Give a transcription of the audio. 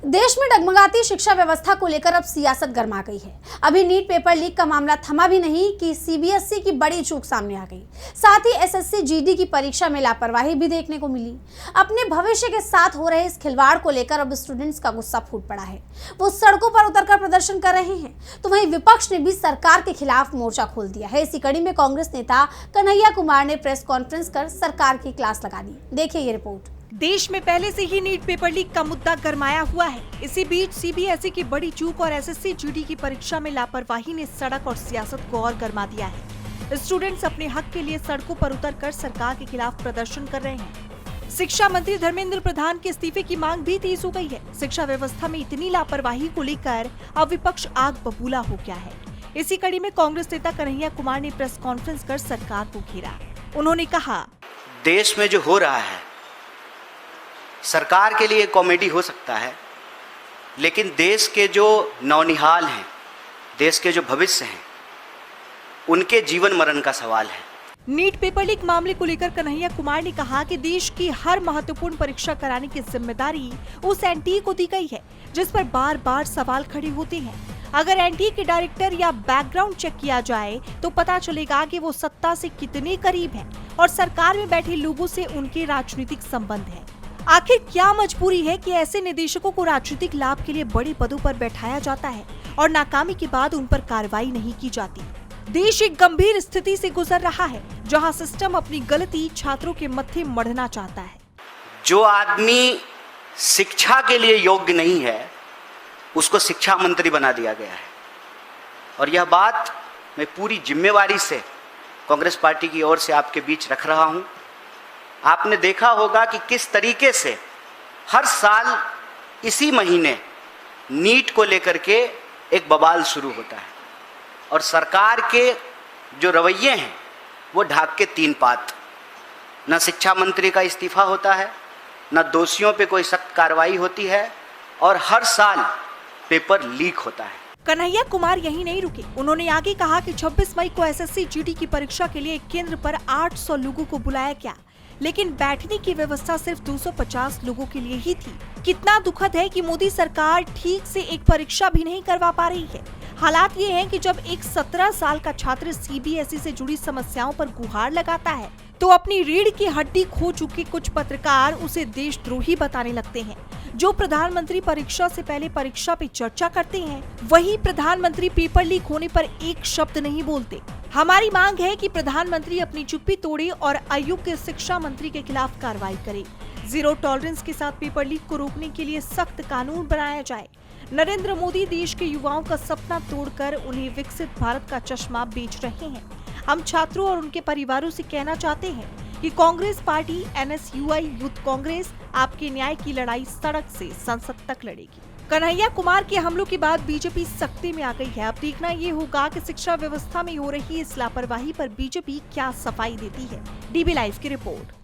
देश में डगमगाती शिक्षा व्यवस्था को लेकर अब सियासत गर्मा गई है। अभी नीट पेपर लीक का मामला थमा भी नहीं कि सीबीएसई की बड़ी चूक सामने आ गई। साथ ही एसएससी जीडी की परीक्षा में लापरवाही भी देखने को मिली। अपने भविष्य के साथ हो रहे इस खिलवाड़ को लेकर अब स्टूडेंट्स का गुस्सा फूट पड़ा है। वो सड़कों पर उतरकर प्रदर्शन कर रहे हैं, तो वहीं विपक्ष ने भी सरकार के खिलाफ मोर्चा खोल दिया है। इसी कड़ी में कांग्रेस नेता कन्हैया कुमार ने प्रेस कॉन्फ्रेंस कर सरकार की क्लास लगा दी। देखिए ये रिपोर्ट। देश में पहले से ही नीट पेपर लीक का मुद्दा गरमाया हुआ है। इसी बीच सीबीएसई की बड़ी चूक और एसएससी जीडी की परीक्षा में लापरवाही ने सड़क और सियासत को और गरमा दिया है। स्टूडेंट्स अपने हक के लिए सड़कों पर उतरकर सरकार के खिलाफ प्रदर्शन कर रहे हैं। शिक्षा मंत्री धर्मेंद्र प्रधान के इस्तीफे की मांग भी तेज हो गई है। शिक्षा व्यवस्था में इतनी लापरवाही को लेकर अब विपक्ष आग बबूला हो गया है। इसी कड़ी में कांग्रेस नेता कन्हैया कुमार ने प्रेस कॉन्फ्रेंस कर सरकार को घेरा। उन्होंने कहा, देश में जो हो रहा है सरकार के लिए कॉमेडी हो सकता है, लेकिन देश के जो नौनिहाल हैं, देश के जो भविष्य हैं, उनके जीवन मरण का सवाल है। नीट पेपर लीक मामले को लेकर कन्हैया कुमार ने कहा कि देश की हर महत्वपूर्ण परीक्षा कराने की जिम्मेदारी उस एनटीए को दी गई है, जिस पर बार बार सवाल खड़े होते हैं। अगर एनटीए के डायरेक्टर या बैकग्राउंड चेक किया जाए तो पता चलेगा कि वो सत्ता से कितने करीब हैं और सरकार में बैठे लोगों से उनके राजनीतिक संबंध है। आखिर क्या मजबूरी है कि ऐसे निदेशकों को राजनीतिक लाभ के लिए बड़े पदों पर बैठाया जाता है और नाकामी के बाद उन पर कार्रवाई नहीं की जाती। देश एक गंभीर स्थिति से गुजर रहा है, जहां सिस्टम अपनी गलती छात्रों के मत्थे मढ़ना चाहता है। जो आदमी शिक्षा के लिए योग्य नहीं है, उसको शिक्षा मंत्री बना दिया गया है। और यह बात मैं पूरी जिम्मेवारी से कांग्रेस पार्टी की ओर से आपके बीच रख रहा हूं। आपने देखा होगा कि किस तरीके से हर साल इसी महीने नीट को लेकर के एक बवाल शुरू होता है और सरकार के जो रवैये हैं वो ढाक के तीन पात। न शिक्षा मंत्री का इस्तीफा होता है, न दोषियों पे कोई सख्त कार्रवाई होती है और हर साल पेपर लीक होता है। कन्हैया कुमार यही नहीं रुके। उन्होंने आगे कहा कि 26 मई को एसएससी जीडी की परीक्षा के लिए एक केंद्र पर 800 लोगों को बुलाया गया, लेकिन बैठने की व्यवस्था सिर्फ 250 लोगों के लिए ही थी। कितना दुखद है कि मोदी सरकार ठीक से एक परीक्षा भी नहीं करवा पा रही है। हालात ये हैं कि जब एक 17 साल का छात्र सीबीएसई से जुड़ी समस्याओं पर गुहार लगाता है, तो अपनी रीढ़ की हड्डी खो चुके कुछ पत्रकार उसे देशद्रोही बताने लगते हैं। जो प्रधानमंत्री परीक्षा से पहले परीक्षा पे चर्चा करते हैं, वही प्रधानमंत्री पेपर लीक होने पर एक शब्द नहीं बोलते। हमारी मांग है कि प्रधानमंत्री अपनी चुप्पी तोड़े और अयोग्य शिक्षा मंत्री के खिलाफ कार्रवाई करे। जीरो टॉलरेंस के साथ पेपर लीक को रोकने के लिए सख्त कानून बनाया जाए। नरेंद्र मोदी देश के युवाओं का सपना तोड़कर उन्हें विकसित भारत का चश्मा बेच रहे हैं। हम छात्रों और उनके परिवारों से कहना चाहते हैं कि Congress party NSUI youth Congress आपके न्याय की लड़ाई सड़क से संसद तक लड़ेगी। कन्हैया कुमार के हमलों के बाद बीजेपी सख्ती में आ गई है। अब देखना ये होगा कि शिक्षा व्यवस्था में हो रही इस लापरवाही पर बीजेपी क्या सफाई देती है। डीबी लाइव की रिपोर्ट।